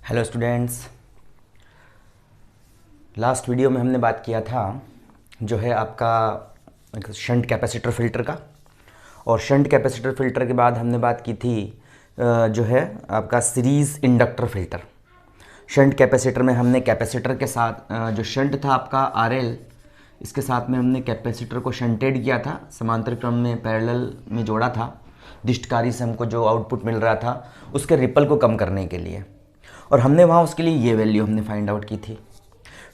Hello students. Last video में हमने बात किया था जो है आपका शंट कैपेसिटर फ़िल्टर का, और शंट कैपेसिटर फ़िल्टर के बाद हमने बात की थी जो है आपका series inductor filter. Shunt capacitor में हमने कैपेसिटर के साथ जो शंट था आपका आरएल, इसके साथ में हमने कैपेसिटर को शंटेड किया था, समांतर क्रम में पैरेलल में जोड़ा था। दिष्टकारी से हमको जो आउटपुट मिल रहा था उसके रिपल को कम करने के लिए, और हमने वहाँ उसके लिए ये वैल्यू हमने फाइंड आउट की थी।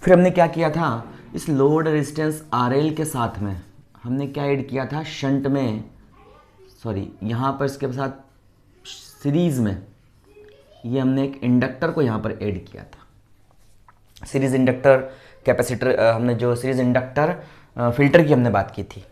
फिर हमने क्या किया था, इस लोड रेजिस्टेंस आरएल के साथ में हमने क्या ऐड किया था शंट में, सॉरी यहाँ पर इसके साथ सीरीज़ में ये हमने एक इंडक्टर को यहाँ पर ऐड किया था। सीरीज़ इंडक्टर कैपेसिटर, हमने जो सीरीज़ इंडक्टर फ़िल्टर की हमने बात की थी,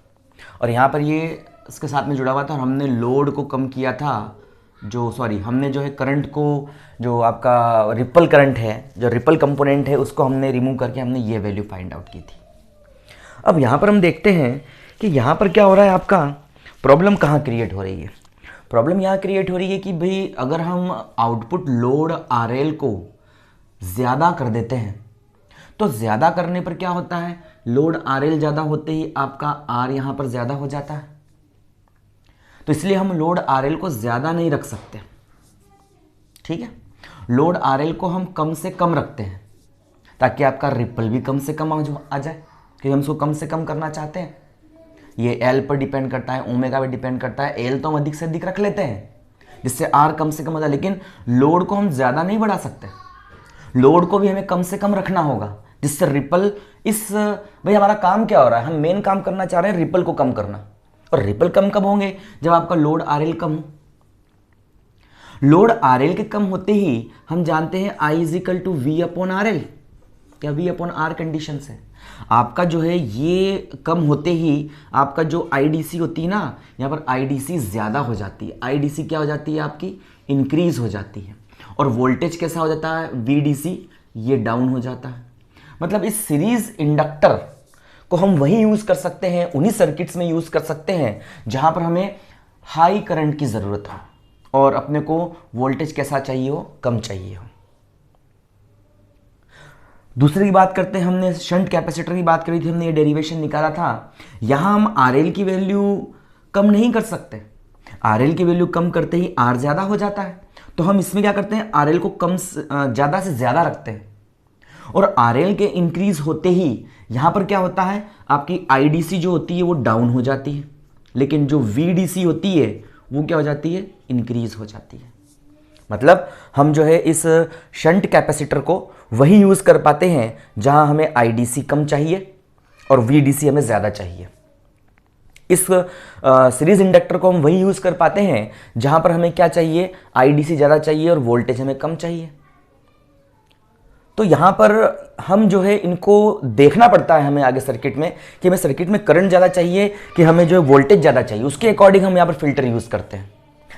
और यहाँ पर ये इसके साथ में जुड़ा हुआ था, और हमने लोड को कम किया था, हमने जो है करंट को, जो आपका रिपल करंट है, जो रिपल कंपोनेंट है, उसको हमने रिमूव करके हमने ये वैल्यू फाइंड आउट की थी। अब यहाँ पर हम देखते हैं कि यहाँ पर क्या हो रहा है, आपका प्रॉब्लम कहाँ क्रिएट हो रही है। प्रॉब्लम यहाँ क्रिएट हो रही है कि भाई अगर हम आउटपुट लोड आरएल को ज़्यादा कर देते हैं तो ज़्यादा करने पर क्या होता है, लोड आरएल ज़्यादा होते ही आपका आर यहाँ पर ज़्यादा हो जाता है, तो इसलिए हम लोड आरएल को ज़्यादा नहीं रख सकते। ठीक है, लोड आरएल को हम कम से कम रखते हैं ताकि आपका रिपल भी कम से कम आ जाए, क्योंकि हम उसको कम से कम करना चाहते हैं। ये एल पर डिपेंड करता है, ओमेगा पर डिपेंड करता है। एल तो हम अधिक से अधिक रख लेते हैं जिससे आर कम से कम हो जाए, लेकिन लोड को हम ज़्यादा नहीं बढ़ा सकते। लोड को भी हमें कम से कम रखना होगा जिससे रिपल भाई हमारा काम क्या हो रहा है, हम मेन काम करना चाह रहे हैं रिपल को कम करना, और रिपल कम कब होंगे, जब आपका लोड आरएल कम हो। लोड आरएल के कम होते ही हम जानते हैं I is equal to V upon R L, या वी अपॉन आर कंडीशन से आपका जो है ये कम होते ही आपका जो आईडीसी होती है ना, यहाँ पर आईडीसी ज़्यादा हो जाती है। आईडीसी क्या हो जाती है, आपकी इंक्रीज हो जाती है, और वोल्टेज कैसा हो जाता है, वीडीसी, ये डाउन हो जाता है। मतलब इस सीरीज इंडक्टर को हम वहीं यूज़ कर सकते हैं, उन्हीं सर्किट्स में यूज़ कर सकते हैं जहां पर हमें हाई करंट की ज़रूरत हो और अपने को वोल्टेज कैसा चाहिए हो, कम चाहिए हो। दूसरी की बात करते हैं, हमने शंट कैपेसिटर की बात करी थी, हमने ये डेरिवेशन निकाला था। यहां हम आरएल की वैल्यू कम नहीं कर सकते, आरएल की वैल्यू कम करते ही आर ज़्यादा हो जाता है, तो हम इसमें क्या करते हैं, आरएल को ज़्यादा से ज़्यादा रखते हैं, और आरएल के इंक्रीज होते ही यहां पर क्या होता है, आपकी आईडीसी जो होती है वो डाउन हो जाती है, लेकिन जो वीडीसी होती है वो क्या हो जाती है, इंक्रीज हो जाती है। मतलब हम जो है इस शंट कैपेसिटर को वही यूज कर पाते हैं जहां हमें आईडीसी कम चाहिए और वीडीसी हमें ज्यादा चाहिए। इस सीरीज इंडक्टर को हम वही यूज कर पाते हैं जहां पर हमें क्या चाहिए, आईडीसी ज्यादा चाहिए और वोल्टेज हमें कम चाहिए। तो यहां पर हम जो है इनको देखना पड़ता है हमें आगे सर्किट में कि हमें सर्किट में करंट ज़्यादा चाहिए कि हमें जो है वोल्टेज ज़्यादा चाहिए, उसके अकॉर्डिंग हम यहाँ पर फिल्टर यूज़ करते हैं।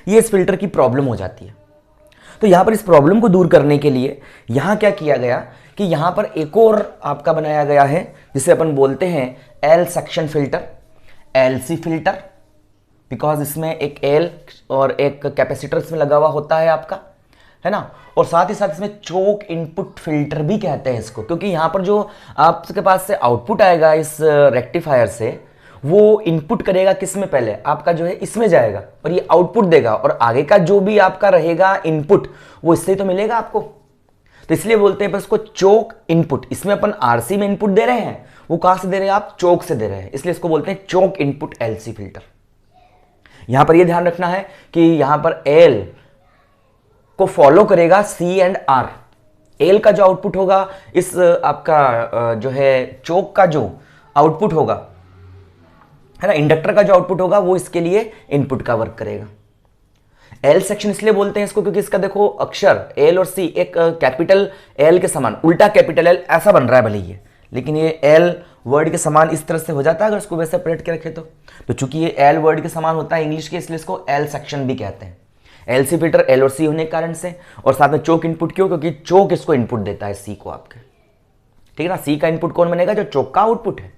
ये इस फिल्टर की प्रॉब्लम हो जाती है। तो यहाँ पर इस प्रॉब्लम को दूर करने के लिए यहाँ क्या किया गया कि यहाँ पर एक और आपका बनाया गया है जिसे अपन बोलते हैं L section filter, LC filter, because इसमें एक एल और एक कैपेसिटर इसमें लगा हुआ होता है आपका, है ना, और साथ ही साथ इसमें चोक इनपुट फिल्टर भी कहते हैं इसको, क्योंकि यहां पर जो आपके पास से आउटपुट आएगा इस रेक्टिफायर से, वो इनपुट करेगा किस में, पहले आपका जो है इसमें जाएगा और ये आउटपुट देगा, और आगे का जो भी आपका रहेगा इनपुट वो इससे ही तो मिलेगा आपको। तो इसलिए बोलते हैं बस इसको चोक इनपुट। इसमें अपन आरसी में इनपुट दे रहे हैं, वो कहां से दे रहे हैं, आप चोक से दे रहे हैं, इसलिए इसको बोलते हैं चोक इनपुट एलसी फिल्टर। यहां पर यह ध्यान रखना है कि यहां पर एल को फॉलो करेगा सी एंड आर। एल का जो आउटपुट होगा, इस आपका जो है चोक का जो आउटपुट होगा, है ना, इंडक्टर का जो आउटपुट होगा वो इसके लिए इनपुट का वर्क करेगा। एल सेक्शन इसलिए बोलते हैं इसको क्योंकि इसका देखो अक्षर एल और सी एक कैपिटल एल के समान, उल्टा कैपिटल एल ऐसा बन रहा है भले ये, लेकिन ये एल वर्ड के समान इस तरह से हो जाता है अगर इसको वैसे पलट के रखे तो चूंकि ये एल वर्ड के समान होता है इंग्लिश के, इसलिए इसको एल सेक्शन भी कहते हैं। एलसी फिल्टर एल और सी होने के कारण से, और साथ में चोक इनपुट क्यों, क्योंकि चोक इसको इनपुट देता है सी को आपके, ठीक है ना। सी का इनपुट कौन बनेगा, जो चोक का आउटपुट है।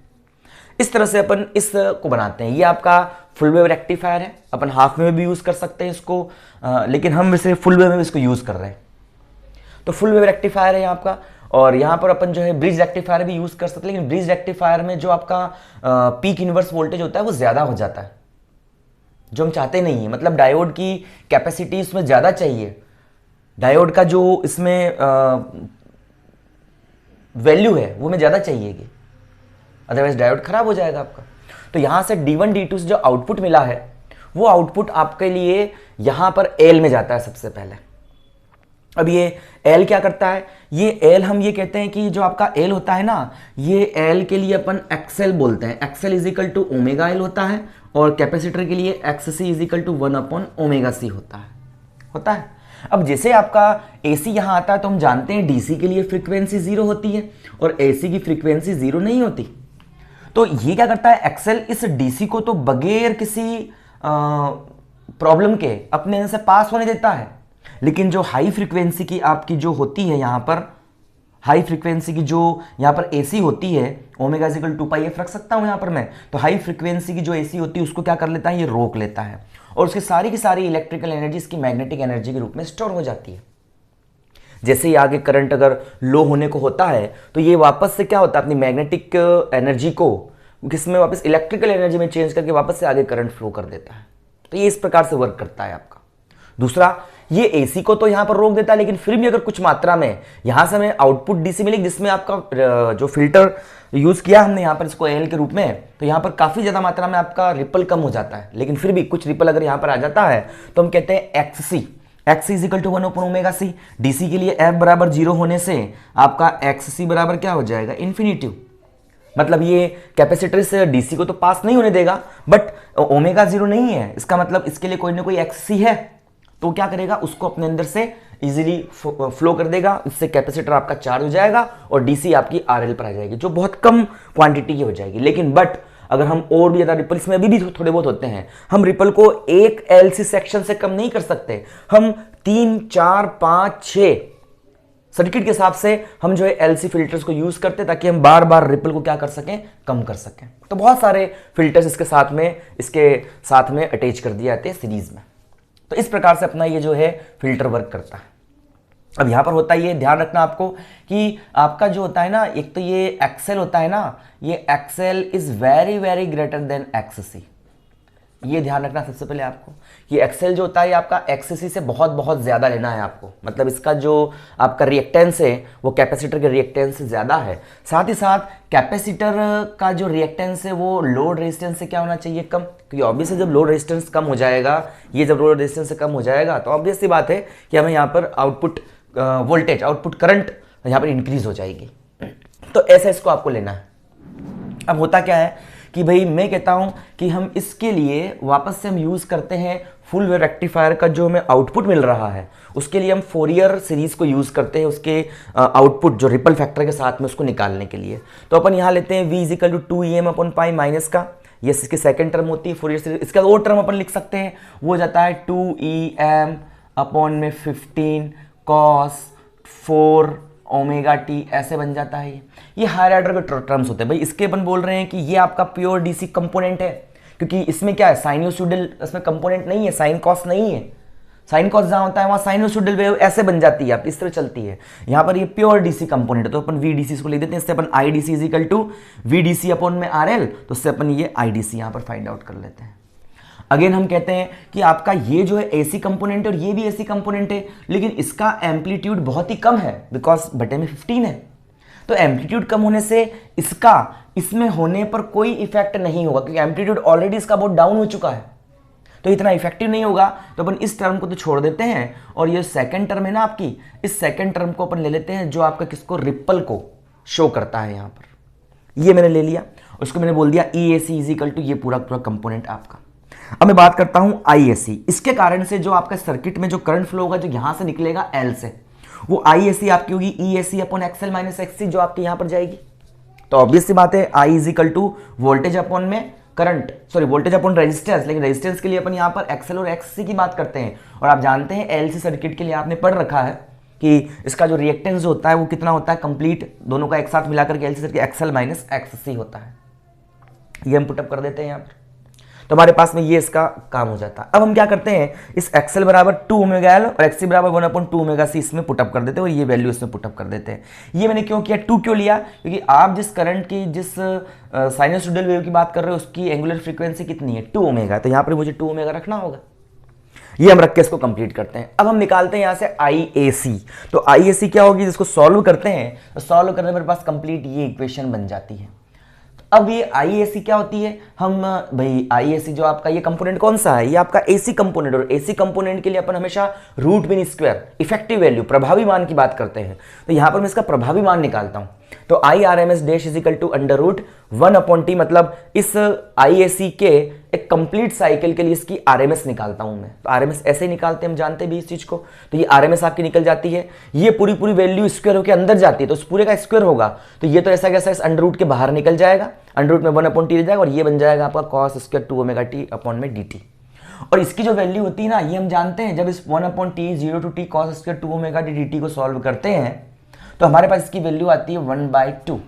इस तरह से अपन इस को बनाते हैं। ये आपका फुल वेव रेक्टिफायर है, अपन हाफ में भी यूज कर सकते हैं इसको, लेकिन हम वैसे फुल वेव में इसको यूज कर रहे हैं। तो फुल वेव रेक्टिफायर है यहाँ आपका। और यहाँ पर अपन जो है ब्रिज रेक्टिफायर भी यूज कर सकते हैं, लेकिन ब्रिज रेक्टिफायर में जो आपका पीक इनवर्स वोल्टेज होता है वो ज्यादा हो जाता है, जो हम चाहते नहीं है। मतलब डायोड की कैपेसिटी इसमें ज्यादा चाहिए, डायोड का जो इसमें वैल्यू है वो हमें ज्यादा चाहिएगी, अदरवाइज डायोड खराब हो जाएगा आपका। तो यहां से D1 D2 से जो आउटपुट मिला है वो आउटपुट आपके लिए यहां पर L में जाता है सबसे पहले। अब ये L क्या करता है, ये L हम ये कहते हैं कि जो आपका L होता है ना, ये L के लिए अपन XL बोलते हैं। XL is equal to omega L होता है, और कैपेसिटर के लिए XC is equal to 1/ωc होता है। अब जैसे आपका AC यहां आता है तो हम जानते हैं DC के लिए फ्रीक्वेंसी 0 होती है और AC की फ्रीक्वेंसी 0 नहीं होती। तो ये क्या करता है, XL इस DC को तो बगैर किसी प्रॉब्लम के अपने से पास होने देता है, लेकिन जो हाई फ्रीक्वेंसी की आपकी जो होती है यहां पर, हाई फ्रीक्वेंसी की जो यहां पर AC होती है, omega is equal to 2πf रख सकता हूं यहां पर मैं, तो हाई फ्रीक्वेंसी की जो AC होती है उसको क्या कर लेता है, ये रोक लेता है, और उसकी सारी की सारी इलेक्ट्रिकल एनर्जी इसकी मैग्नेटिक एनर्जी के रूप में स्टोर हो जाती है। जैसे ही आगे करंट अगर लो होने को होता है तो ये वापस से क्या होता है, अपनी मैग्नेटिक एनर्जी को किसमें वापस इलेक्ट्रिकल एनर्जी में चेंज करके वापस से आगे करंट फ्लो कर देता है। तो ये इस प्रकार से वर्क करता है आपका। दूसरा, ये AC को तो यहां पर रोक देता है, लेकिन फिर भी अगर कुछ मात्रा में यहां से हमें आउटपुट DC मिलेगी जिसमें आपका जो फिल्टर यूज किया हमने यहां पर इसको L के रूप में, तो यहां पर काफी ज्यादा मात्रा में आपका रिपल कम हो जाता है, लेकिन फिर भी कुछ रिपल अगर यहां पर आ जाता है तो हम कहते हैं XC is equal to 1/ωc। DC के लिए F बराबर 0 होने से आपका XC बराबर क्या हो जाएगा, इन्फिनिटी। मतलब ये कैपेसिटर से DC को तो पास नहीं होने देगा, बट ओमेगा 0 नहीं है, इसका मतलब इसके लिए कोई ना कोई XC है, तो क्या करेगा, उसको अपने अंदर से इजीली फ्लो कर देगा, इससे कैपेसिटर आपका चार्ज हो जाएगा और DC आपकी RL पर आ जाएगी, जो बहुत कम क्वांटिटी की हो जाएगी। लेकिन बट अगर हम और भी ज्यादा रिपल, इसमें अभी भी थोड़े बहुत होते हैं, हम रिपल को एक LC सेक्शन से कम नहीं कर सकते, हम 3 4 5 6 सर्किट के हिसाब से हम जो है LC फिल्टर्स को यूज करते हैं, ताकि हम बार बार रिपल को क्या कर सकें, कम कर सकें। तो बहुत सारे फिल्टर्स इसके साथ में अटैच कर दिए जाते हैं सीरीज में। तो इस प्रकार से अपना ये जो है फिल्टर वर्क करता है। अब यहां पर होता है, ये ध्यान रखना आपको कि आपका जो होता है ना, एक तो ये XL होता है ना, ये XL is very very greater than XC। ये ध्यान रखना सबसे पहले आपको, ये XL जो होता है आपका XC से बहुत बहुत ज्यादा लेना है आपको। मतलब इसका जो आपका रिएक्टेंस है वो कैपेसिटर के रिएक्टेंस से ज्यादा है। साथ ही साथ कैपेसिटर का जो रिएक्टेंस है वो लोड रेजिस्टेंस से क्या होना चाहिए, कम, क्योंकि ऑब्वियसली जब लोड रेजिस्टेंस कम हो जाएगा, ये जब लोड रेजिस्टेंस से कम हो जाएगा तो ऑब्वियस सी बात है कि हमें यहाँ पर आउटपुट वोल्टेज, आउटपुट करंट यहाँ पर इंक्रीज हो जाएगी। तो ऐसा इसको आपको लेना है। अब होता क्या है कि भाई मैं कहता हूं कि हम इसके लिए वापस से हम यूज करते हैं फुल वेव रेक्टिफायर का जो हमें आउटपुट मिल रहा है, उसके लिए हम फोरियर सीरीज को यूज करते हैं, उसके आउटपुट जो रिपल फैक्टर के साथ में उसको निकालने के लिए। तो अपन यहां लेते हैं V is equal to 2EM/π minus का, ये इसकी सेकंड टर्म होती है फोरियर सीरीज। इसका वो टर्म अपन लिख सकते हैं, वो जाता है 2EM/15 cos 4ωt, ऐसे बन जाता है। ये हायर ऑर्डर के टर्म्स होते हैं भाई। इसके अपन बोल रहे हैं कि ये आपका प्योर DC कंपोनेंट है, क्योंकि इसमें क्या है, साइनोसॉइडल इसमें कंपोनेंट नहीं है, साइन कॉस नहीं है। साइन कॉस जहां होता है वहां साइनोसॉइडल वेव ऐसे बन जाती है, आप इस तरह चलती है। यहाँ पर ये प्योर DC कंपोनेंट है, तो अपन VDC को लिख देते हैं। इससे अपन IDC is equal to VDC/RL, तो इससे अपन ये IDC यहाँ पर फाइंड आउट कर लेते हैं। अगेन हम कहते हैं कि आपका ये जो है AC कंपोनेंट है और ये भी AC कंपोनेंट है, लेकिन इसका एम्पलीट्यूड बहुत ही कम है, बिकॉज बटे में 15 है। तो एम्पलीट्यूड कम होने से इसका इसमें होने पर कोई इफेक्ट नहीं होगा, क्योंकि एम्पलीट्यूड ऑलरेडी इसका बहुत डाउन हो चुका है, तो इतना इफेक्टिव नहीं होगा। तो अपन इस टर्म को तो छोड़ देते हैं, और ये सेकंड टर्म है ना आपकी, इस सेकंड टर्म को अपन ले लेते हैं जो आपका किसको, रिपल को शो करता है। यहाँ पर ये मैंने ले लिया, उसको मैंने बोल दिया EAC इज इक्वल टू ये पूरा पूरा कंपोनेंट आपका। अब मैं बात करता हूं IAC। इसके कारण से जो आपका सर्किट में जो करंट फ्लो होगा, जो यहां से निकलेगा L से, वो IAC आपकी होगी EAC/XL - XC, जो आपकी यहां पर जाएगी। तो ऑब्वियस सी बात है, I is equal to voltage upon में current, sorry voltage upon resistance, लेकिन रेजिस्टेंस के लिए अपन यहां पर XL और XC की बात करते हैं। और आप जानते हैं LC सर्किट के लिए आपने पढ़ रखा है कि इसका जो रिएक्टेंस होता है वो कितना होता है, कंप्लीट दोनों का एक साथ मिलाकर के LC सर्किट XL - XC होता है। ये हम पुटअप कर देते हैं यहाँ पर। तो हमारे पास में ये इसका काम हो जाता है। अब हम क्या करते हैं, इस एक्सएल बराबर 2 ओमेगा एल और एक्सी बराबर 1/2 ओमेगा सी इसमें पुटअप कर देते हैं और ये वैल्यू इसमें पुटअप कर देते हैं। ये मैंने क्यों किया, 2 क्यों लिया, क्योंकि आप जिस करंट की जिस साइनसोइडल वेव की बात कर रहे हो उसकी एंगुलर फ्रीक्वेंसी कितनी है, 2 ओमेगा, तो यहाँ पर मुझे 2 ओमेगा रखना होगा। ये हम रख के इसको कंप्लीट करते हैं। अब हम निकालते हैं यहां से IAC। तो IAC क्या होगी, जिसको सॉल्व करते हैं तो सॉल्व करने मेरे पास कंप्लीट ये इक्वेशन बन जाती है। अब ये IAC क्या होती है, हम भाई IAC जो आपका ये कंपोनेंट कौन सा है, ये आपका AC कंपोनेंट, और AC कंपोनेंट के लिए अपन हमेशा root mean square effective value प्रभावी मान की बात करते हैं। तो यहां पर मैं इसका प्रभावी मान निकालता हूं, तो IRMS dash is equal to √1/t, मतलब इस IAC के एक कंप्लीट साइकिल के लिए इसकी RMS निकालता हूं मैं। तो RMS ऐसे ही निकालते हैं, हम जानते भी इस चीज को। तो ये RMS आपकी निकल जाती है, ये पूरी पूरी वैल्यू स्क्वायर होकर अंदर जाती है, तो उस पूरे का स्क्वायर होगा, तो ये तो ऐसा कैसा इस अंडर के बाहर निकल जाएगा, अंडर में 1/t रह जाएगा और ये बन जाएगा आपका cos square 2 omega t upon में dt। और इसकी जो वैल्यू होती है ना, ये हम जानते हैं, जब इस 1/t 0 to t cos square 2 omega t dt को सॉल्व करते हैं तो हमारे पास इसकी वैल्यू आती है 1/2,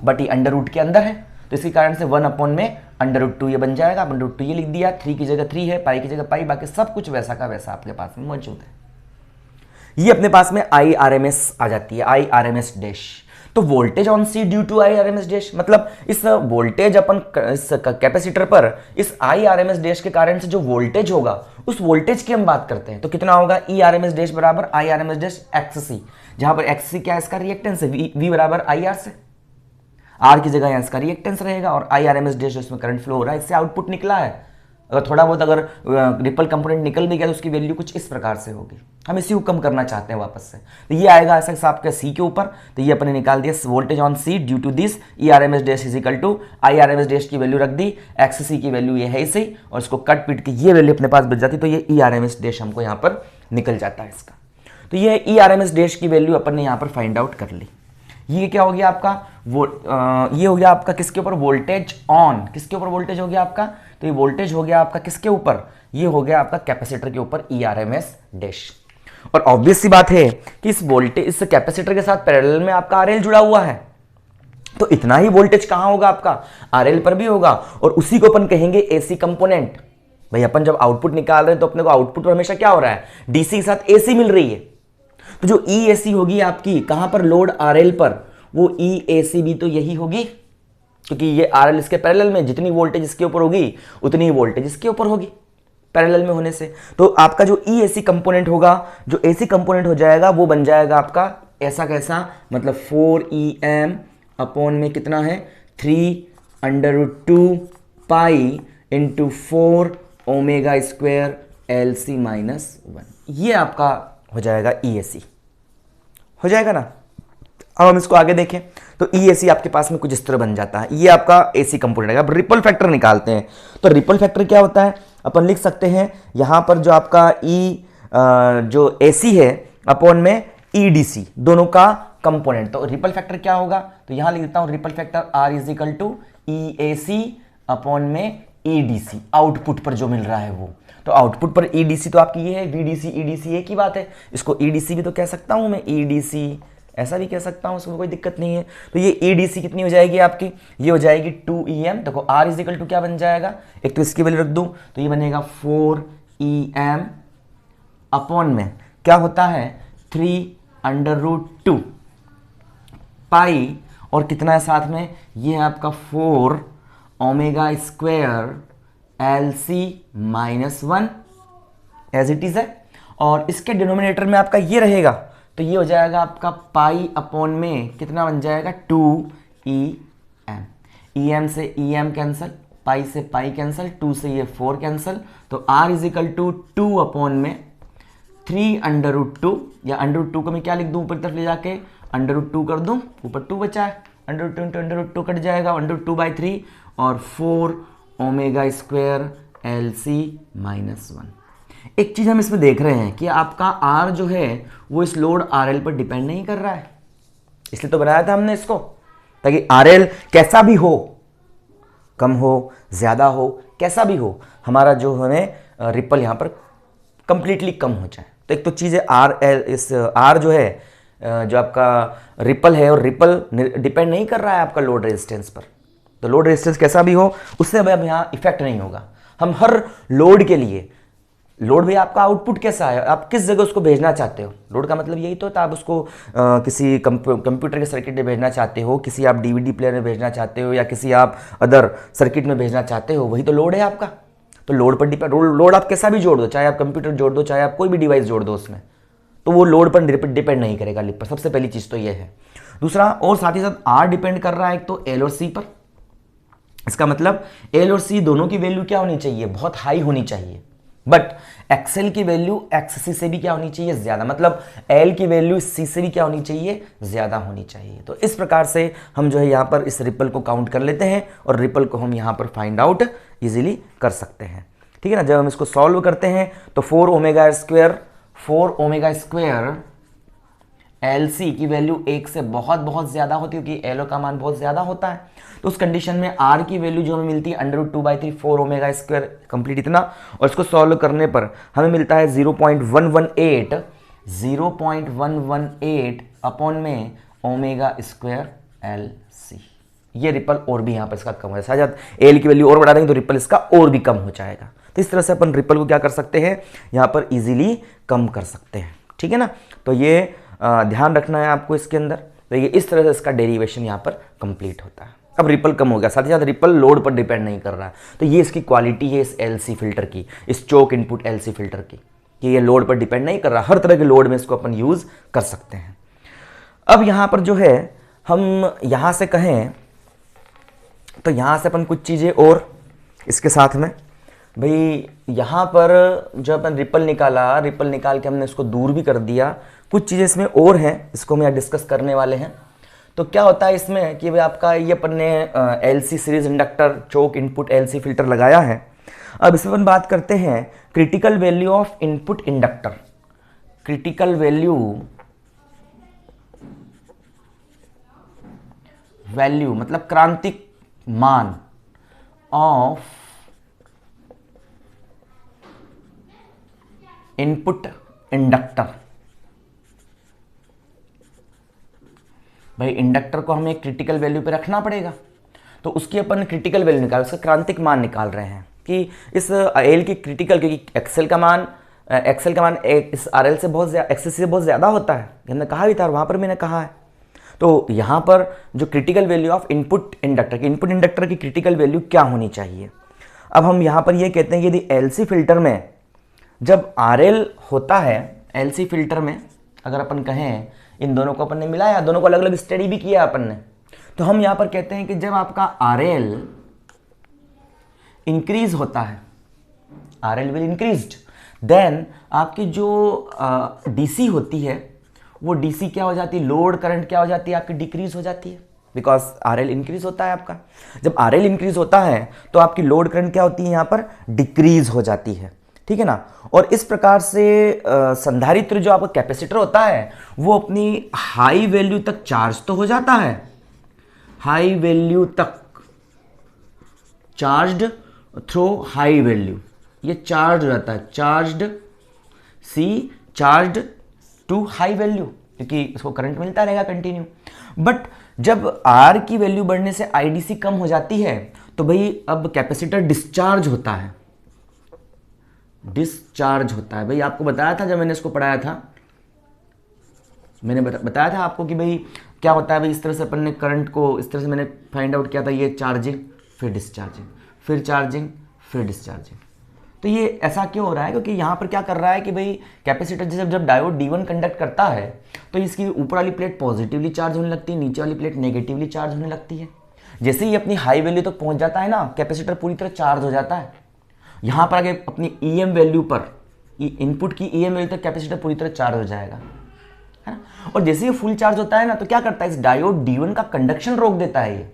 बट ये अंडर रूट के अंदर है, तो इसके कारण से 1 अपॉन में √2 ये बन जाएगा। √2 ये लिख दिया, 3 की जगह 3 है, पाई की जगह पाई, बाकी सब कुछ वैसा का वैसा आपके पास में मौजूद है। ये अपने पास में IRMS आ जाती है, IRMS डैश। तो voltage on C due to IRMS dash, मतलब इस वोल्टेज अपन इस कैपेसिटर पर इस IRMS डैश के कारण से जो वोल्टेज होगा उस वोल्टेज की हम बात करते हैं। तो कितना होगा, ERMS डैश बराबर IRMS डैश XC, जहां पर XC क्या है, इसका रिएक्टेंस है, V बराबर IR से, R की जगह यहाँ इसका रिएक्टेंस रहेगा, और IRMS डैश इसमें करंट फ्लो हो रहा है, इससे आउटपुट निकला है। अगर थोड़ा बहुत अगर रिपल कंपोनेंट निकल भी गया तो उसकी वैल्यू कुछ इस प्रकार से होगी। हम इसी को कम करना चाहते हैं वापस से, तो ये आएगा ऐसा आपका सी के ऊपर। तो ये अपने निकाल दिया, voltage on C due to this ERMS dash is equal to IRMS dash की वैल्यू रख दी, XC की वैल्यू ये है इसे, और इसको कट पीट के ये वैल्यू अपने पास बच जाती, तो ये ERMS डैश हमको यहाँ पर निकल जाता है इसका। तो ये ERMS डैश की वैल्यू अपन ने यहाँ पर फाइंड आउट कर ली। ये क्या हो गया आपका, ये हो गया आपका किसके ऊपर, वोल्टेज ऑन, किसके ऊपर वोल्टेज हो गया आपका, तो ये वोल्टेज हो गया आपका किसके ऊपर, ये हो गया आपका कैपेसिटर के ऊपर ERMS डैश। और ऑब्वियस सी बात है कि इस वोल्टेज इस कैपेसिटर के साथ पैरेलल में आपका RL जुड़ा हुआ है, तो इतना ही वोल्टेज कहां होगा आपका, RL पर भी होगा, और उसी को अपन कहेंगे AC कंपोनेंट। भाई अपन जब आउटपुट निकाल रहे हैं तो अपने को आउटपुट पर हमेशा क्या हो रहा है, DC के साथ AC मिल रही है, तो जो EAC होगी आपकी कहां पर, लोड RL पर, वो EAC भी तो यही होगी, क्योंकि ये RL इसके पैरेलल में, जितनी वोल्टेज इसके ऊपर होगी उतनी ही वोल्टेज इसके ऊपर होगी पैरेलल में होने से। तो आपका जो EAC कंपोनेंट होगा, जो AC कंपोनेंट हो जाएगा, वो बन जाएगा आपका ऐसा कैसा, मतलब 4EM अपॉन में कितना है, 3√2 pi into 4 omega square LC minus 1, ये आपका हो जाएगा EAC, हो जाएगा ना। अब हम इसको आगे देखें तो EAC आपके पास में कुछ इस तरह बन जाता है, ये आपका AC कंपोनेंट है। अब रिपल फैक्टर निकालते हैं, तो रिपल फैक्टर क्या होता है, अपन लिख सकते हैं यहां पर जो आपका जो AC है अपॉन में EDC, दोनों का कंपोनेंट, तो रिपल फैक्टर क्या होगा, तो यहां लिख देता हूं ripple factor R is equal to EAC upon में EDC, आउटपुट पर जो मिल रहा है वो। तो आउटपुट पर EDC तो आपकी ये है, VDC EDC एक ही बात है, इसको EDC भी तो कह सकता हूं मैं, EDC ऐसा भी कह सकता हूं, उसमें कोई दिक्कत नहीं है। तो ये EDC कितनी हो जाएगी आपकी, ये हो जाएगी 2EM। देखो R इज इक्वल टू क्या बन जाएगा, एक तो इसकी वैल्यू रख दूं तो ये बनेगा 4EM अपॉन में क्या होता है 3√2 पाई, और कितना है साथ में, ये है आपका 4 omega square LC minus 1 as it is है, और इसके डिनोमिनेटर में आपका ये रहेगा, तो ये हो जाएगा आपका पाई अपॉन में कितना बन जाएगा 2EM, EM से EM कैंसल, पाई से पाई कैंसल, 2 से ये 4 कैंसल, तो R is equal to 2 upon में 3√2, या √2 को मैं क्या लिख दूं ऊपर तरफ ले जाके, √2 कर दूं, ऊपर 2 बचा है, √2 कट जाएगा, √2/3 और 4 ओमेगा स्क्वायर LC माइनस 1। एक चीज हम इसमें देख रहे हैं कि आपका R जो है वो इस लोड RL पर डिपेंड नहीं कर रहा है, इसलिए तो बनाया था हमने इसको, ताकि RL कैसा भी हो, कम हो ज्यादा हो, कैसा भी हो, हमारा जो हमें रिपल यहां पर कंप्लीटली कम हो जाए। तो एक तो चीज है R जो है जो आपका रिपल है, और रिपल डिपेंड नहीं कर रहा है आपका लोड रेजिस्टेंस पर, तो लोड रेजिस्टेंस कैसा भी हो उससे अब यहाँ इफेक्ट नहीं होगा। हम हर लोड के लिए, लोड भी आपका आउटपुट कैसा है, आप किस जगह उसको भेजना चाहते हो, लोड का मतलब यही तो होता है, आप उसको किसी कंप्यूटर के सर्किट में भेजना चाहते हो, किसी आप डीवीडी प्लेयर में भेजना चाहते हो, या किसी आप अदर सर्किट में भेजना चाहते हो, वही तो लोड है आपका। तो लोड पर डिपेंड, लोड आप कैसा भी जोड़ दो, चाहे आप कंप्यूटर जोड़ दो, चाहे आप कोई भी डिवाइस जोड़ दो उसमें, तो वो लोड पर डिपेंड नहीं करेगा लिप पर। सबसे पहली चीज़ तो ये है। दूसरा, और साथ ही साथ आर डिपेंड कर रहा है एक तो एल और सी पर। इसका मतलब एल और सी दोनों की वैल्यू क्या होनी चाहिए, बहुत हाई होनी चाहिए, बट एक्सएल की वैल्यू एक्ससी से भी क्या होनी चाहिए, ज्यादा, मतलब एल की वैल्यू सी से भी क्या होनी चाहिए, ज्यादा होनी चाहिए। तो इस प्रकार से हम जो है यहां पर इस रिपल को काउंट कर लेते हैं और रिपल को हम यहां पर फाइंड आउट इजीली कर सकते हैं। ठीक है ना। जब हम इसको सॉल्व करते हैं तो 4 ओमेगा स्क्वायर एल सी की वैल्यू 1 से बहुत बहुत ज्यादा होती है, क्योंकि एल का मान बहुत ज्यादा होता है। तो उस कंडीशन में आर की वैल्यू जो हमें मिलती है √2/3 4 ओमेगा स्क्वायर कंप्लीट इतना, और इसको सॉल्व करने पर हमें मिलता है 0.118 अपॉन में ओमेगा स्क्वायर एल सी। ये रिपल और भी यहाँ पर इसका कम हो जाएगा, शायद एल की वैल्यू और बढ़ा देंगे तो रिपल इसका और भी कम हो जाएगा। तो इस तरह से अपन रिपल को क्या कर सकते हैं, यहाँ पर इजीली कम कर सकते हैं। ठीक है ना। तो ये ध्यान रखना है आपको इसके अंदर। तो ये इस तरह से इसका डेरिवेशन यहाँ पर कंप्लीट होता है। अब रिपल कम हो गया, साथ ही साथ रिपल लोड पर डिपेंड नहीं कर रहा है। तो ये इसकी क्वालिटी है इस एलसी फिल्टर की, इस चोक इनपुट एलसी फिल्टर की, कि ये लोड पर डिपेंड नहीं कर रहा, हर तरह के लोड में इसको अपन यूज कर सकते हैं। अब यहाँ पर जो है हम यहाँ से कहें तो यहाँ से अपन कुछ चीज़ें और इसके साथ में, भाई यहाँ पर जो अपन रिपल निकाला, रिपल निकाल के हमने इसको दूर भी कर दिया, कुछ चीज़ें इसमें और हैं, इसको हम यहाँ डिस्कस करने वाले हैं। तो क्या होता है इसमें कि भाई आपका ये अपन ने एलसी सीरीज इंडक्टर चोक इनपुट एलसी फिल्टर लगाया है। अब इसमें अपन बात करते हैं critical value of input inductor. Critical value मतलब क्रांतिक मान ऑफ इनपुट इंडक्टर। भाई इंडक्टर को हमें क्रिटिकल वैल्यू पे रखना पड़ेगा, तो उसकी अपन क्रिटिकल वैल्यू निकाल, उसका क्रांतिक मान निकाल रहे हैं कि इस एल की क्रिटिकल, क्योंकि एक्सएल का मान इस आरएल से बहुत ज्यादा, एक्सएस से बहुत ज़्यादा होता है, हमने कहा भी था और वहाँ पर मैंने कहा है। तो यहाँ पर जो critical value of input inductor की क्रिटिकल वैल्यू क्या होनी चाहिए। अब हम यहाँ पर ये कहते हैं कि यदि एलसी फिल्टर में जब आरएल होता है, एलसी फिल्टर में अगर अपन कहें इन दोनों को अपन ने मिलाया, दोनों को अलग अलग स्टडी भी किया अपन ने, तो हम यहां पर कहते हैं कि जब आपका आरएल इंक्रीज होता है, आरएल विल इंक्रीज्ड, देन आपकी जो डीसी होती है वो डीसी क्या हो जाती है, लोड करंट क्या हो जाती है, आपकी डिक्रीज हो जाती है, बिकॉज आरएल इंक्रीज होता है आपका। जब आरएल इंक्रीज होता है तो आपकी लोड करंट क्या होती है, यहां पर डिक्रीज हो जाती है। ठीक है ना। और इस प्रकार से संधारित्र जो आपका कैपेसिटर होता है वो अपनी हाई वैल्यू तक चार्ज तो हो जाता है, हाई वैल्यू तक चार्ज्ड थ्रू हाई वैल्यू, ये चार्ज हो जाता है, चार्ज्ड टू हाई वैल्यू, क्योंकि इसको करंट मिलता रहेगा कंटिन्यू। बट जब आर की वैल्यू बढ़ने से आईडीसी कम हो जाती है तो भाई अब कैपेसिटर डिस्चार्ज होता है, डिस्चार्ज होता है। भाई आपको बताया था जब मैंने इसको पढ़ाया था, मैंने बताया था आपको कि भाई क्या होता है, भाई इस तरह से अपन ने करंट को इस तरह से मैंने फाइंड आउट किया था, ये चार्जिंग फिर डिस्चार्जिंग, फिर चार्जिंग फिर डिस्चार्जिंग। तो ये ऐसा क्यों हो रहा है, क्योंकि यहाँ पर क्या कर रहा है कि भाई कैपेसिटर जब डायोड D1 कंडक्ट करता है तो इसकी ऊपर वाली प्लेट पॉजिटिवली चार्ज होने लगती है, नीचे वाली प्लेट नेगेटिवली चार्ज होने लगती है। जैसे ही अपनी हाई वैल्यू तक पहुंच जाता है ना, कैपेसिटर पूरी तरह चार्ज हो जाता है। यहाँ पर आगे अपनी ईएम वैल्यू पर, इनपुट की ईएम वैल्यू तक कैपेसिटर पूरी तरह चार्ज हो जाएगा, है ना। और जैसे ही फुल चार्ज होता है ना तो क्या करता है, इस डायोड D1 का कंडक्शन रोक देता है ये,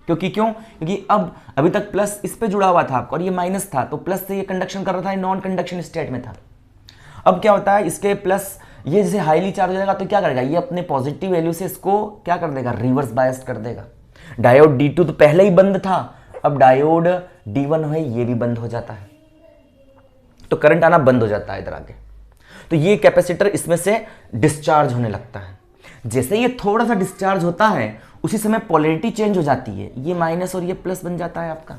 क्योंकि अब अभी तक प्लस इस पे जुड़ा हुआ था आपका और ये माइनस था, तो प्लस से ये कंडक्शन कर रहा था, नॉन कंडक्शन स्टेट में था। अब क्या होता है, इसके प्लस ये जैसे हाईली चार्ज हो जाएगा तो क्या करेगा, ये अपने पॉजिटिव वैल्यू से इसको क्या कर देगा, रिवर्स बायस्ड कर देगा। डायोड D2 तो पहले ही बंद था, अब डायोड D1 है ये भी बंद हो जाता है, तो करंट आना बंद हो जाता है इधर आगे। तो ये कैपेसिटर इसमें से डिस्चार्ज होने लगता है। जैसे ये थोड़ा सा डिस्चार्ज होता है उसी समय पोलैरिटी चेंज हो जाती है, ये माइनस और ये प्लस बन जाता है आपका।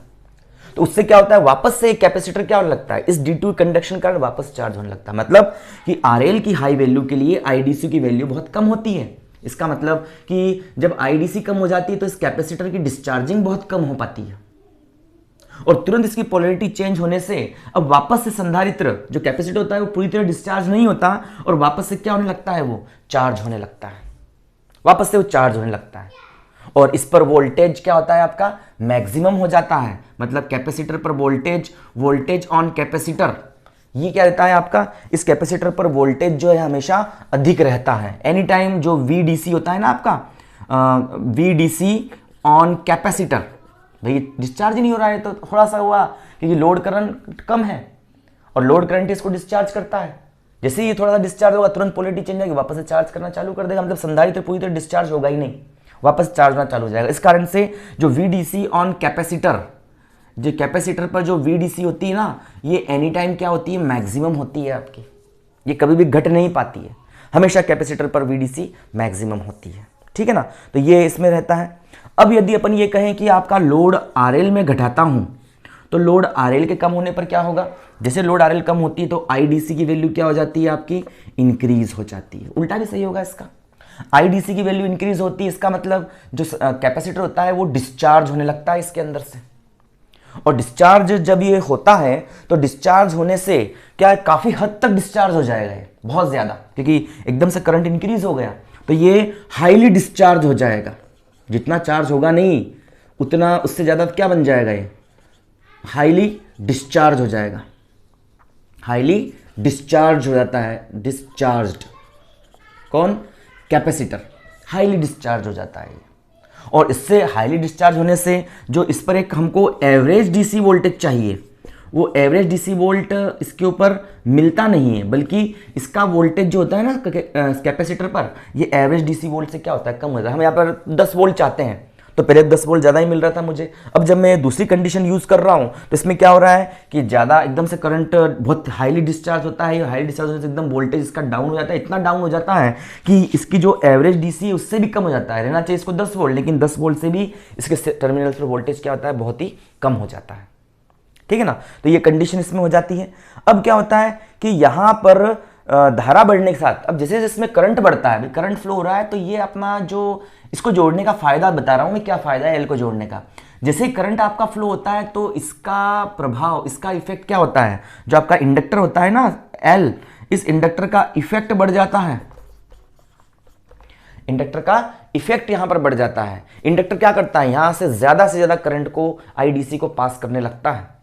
तो उससे क्या होता है, वापस से कैपेसिटर क्या होने लगता है, इस D2 कंडक्शन कारण वापस चार्ज होने लगता है। मतलब कि RL की हाई वैल्यू के लिए IDC की वैल्यू बहुत कम होती है। इसका मतलब कि जब IDC कम हो जाती है तो इस कैपेसिटर की डिस्चार्जिंग बहुत कम हो पाती है, और तुरंत इसकी पोलैरिटी चेंज होने से अब वापस से संधारित्र जो कैपेसिटर होता है वो पूरी तरह डिस्चार्ज नहीं होता, और वापस से क्या होने लगता है, वो चार्ज होने लगता है, वापस से वो चार्ज होने लगता है। और इस पर वोल्टेज क्या होता है आपका, मैक्सिमम हो जाता है। मतलब कैपेसिटर पर वोल्टेज ऑन कैपेसिटर, ये क्या रहता है आपका, इस कैपेसिटर पर वोल्टेज जो है हमेशा अधिक रहता है। एनी टाइम जो VDC होता है ना आपका, VDC ऑन कैपेसिटर, भाई डिस्चार्ज ही नहीं हो रहा है तो थोड़ा सा हुआ, क्योंकि लोड करंट कम है और लोड करंट इसको डिस्चार्ज करता है। जैसे ही ये थोड़ा सा डिस्चार्ज होगा तुरंत पोलैरिटी चेंज होगी, वापस से चार्ज करना चालू कर देगा। मतलब संधारित्र पूरी तरह डिस्चार्ज होगा ही नहीं, वापस चार्ज होना चालू हो जाएगा। इस कारण से जो VDC ऑन कैपेसिटर, जो कैपेसिटर पर जो VDC होती है ना, ये एनी टाइम क्या होती है, मैक्सिमम होती है आपकी, ये कभी भी घट नहीं पाती है, हमेशा कैपेसिटर पर VDC मैक्सिमम होती है। ठीक है ना, तो ये इसमें रहता है। अब यदि अपन ये कहें कि आपका लोड RL में घटाता हूं, तो लोड RL के कम होने पर क्या होगा, जैसे लोड RL कम होती है तो IDC की वैल्यू क्या हो जाती है आपकी, इंक्रीज हो जाती है। उल्टा भी सही होगा इसका, IDC की वैल्यू इंक्रीज होती है, इसका मतलब जो कैपेसिटर होता है वो डिस्चार्ज होने लगता है इसके अंदर से। और डिस्चार्ज जब ये होता है तो डिस्चार्ज होने से क्या है, काफी हद तक डिस्चार्ज हो जाएगा ये, बहुत ज्यादा, क्योंकि एकदम से करंट इंक्रीज हो गया तो ये हाईली डिस्चार्ज हो जाएगा। जितना चार्ज होगा नहीं उतना, उससे ज्यादा क्या बन जाएगा, ये हाईली डिस्चार्ज हो जाएगा, हाईली डिस्चार्ज हो जाता है, डिस्चार्ज्ड कौन, कैपेसिटर हाईली डिस्चार्ज हो जाता है। और इससे हाईली डिस्चार्ज होने से जो इस पर एक हमको एवरेज DC वोल्टेज चाहिए, वो एवरेज DC वोल्ट इसके ऊपर मिलता नहीं है, बल्कि इसका वोल्टेज जो होता है ना कैपेसिटर पर, ये एवरेज DC वोल्ट से क्या होता है, कम होता है। हम यहाँ पर 10 वोल्ट चाहते हैं, तो पहले 10 वोल्ट ज़्यादा ही मिल रहा था मुझे। अब जब मैं दूसरी कंडीशन यूज़ कर रहा हूँ तो इसमें क्या हो रहा है कि ज़्यादा एकदम से करंट बहुत हाईली डिस्चार्ज होता है, हाईली डिस्चार्ज होने से एकदम वोल्टेज इसका डाउन हो जाता है, इतना डाउन हो जाता है कि इसकी जो एवरेज DC है उससे भी कम हो जाता है। रहना चाहिए इसको 10 वोल्ट, लेकिन 10 वोल्ट से भी इसके टर्मिनल पर वोल्टेज क्या होता है, बहुत ही कम हो जाता है। ठीक है ना, तो ये कंडीशन इसमें हो जाती है। अब क्या होता है कि यहाँ पर धारा बढ़ने के साथ, अब जैसे इसमें करंट बढ़ता है, करंट फ्लो हो रहा है, तो ये अपना जो इसको जोड़ने का फायदा बता रहा हूं मैं, क्या फायदा है एल को जोड़ने का। जैसे करंट आपका फ्लो होता है तो इसका प्रभाव, इसका इफेक्ट क्या होता है, जो आपका इंडक्टर होता है ना एल, इस इंडक्टर का इफेक्ट बढ़ जाता है, इंडक्टर का इफेक्ट यहां पर बढ़ जाता है। इंडक्टर क्या करता है, यहां से ज्यादा करंट को IDC को पास करने लगता है,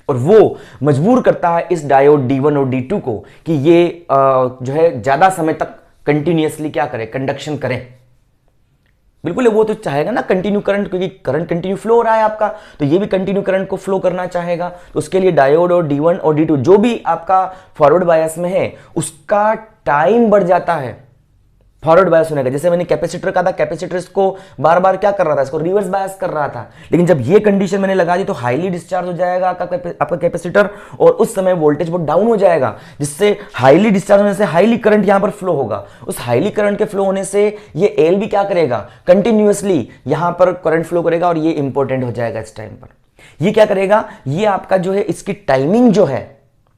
और वो मजबूर करता है इस डायोड D1 और D2 को कि ये जो है ज्यादा समय तक कंटिन्यूअसली क्या करे, कंडक्शन करे। बिल्कुल वो तो चाहेगा ना कंटिन्यू करंट, क्योंकि करंट कंटिन्यू फ्लो हो रहा है आपका, तो ये भी कंटिन्यू करंट को फ्लो करना चाहेगा। तो उसके लिए डायोड और D1 और D2 जो भी आपका फॉरवर्ड बायस में है उसका टाइम बढ़ जाता है, फॉरवर्ड बायस होने का। जैसे मैंने कैपेसिटर का था, कैपेसिटर इसको बार बार क्या कर रहा था, इसको रिवर्स बायस कर रहा था, लेकिन जब ये कंडीशन मैंने लगा दी तो हाईली डिस्चार्ज हो जाएगा आपका कैपेसिटर, और उस समय वोल्टेज बहुत डाउन हो जाएगा, जिससे हाईली डिस्चार्ज होने से हाईली करंट यहां पर फ्लो होगा। उस हाईली करंट के फ्लो होने से ये एल भी क्या करेगा, कंटिन्यूअसली यहां पर करंट फ्लो करेगा, और ये इंपॉर्टेंट हो जाएगा इस टाइम पर। ये क्या करेगा, ये आपका जो है इसकी टाइमिंग जो है,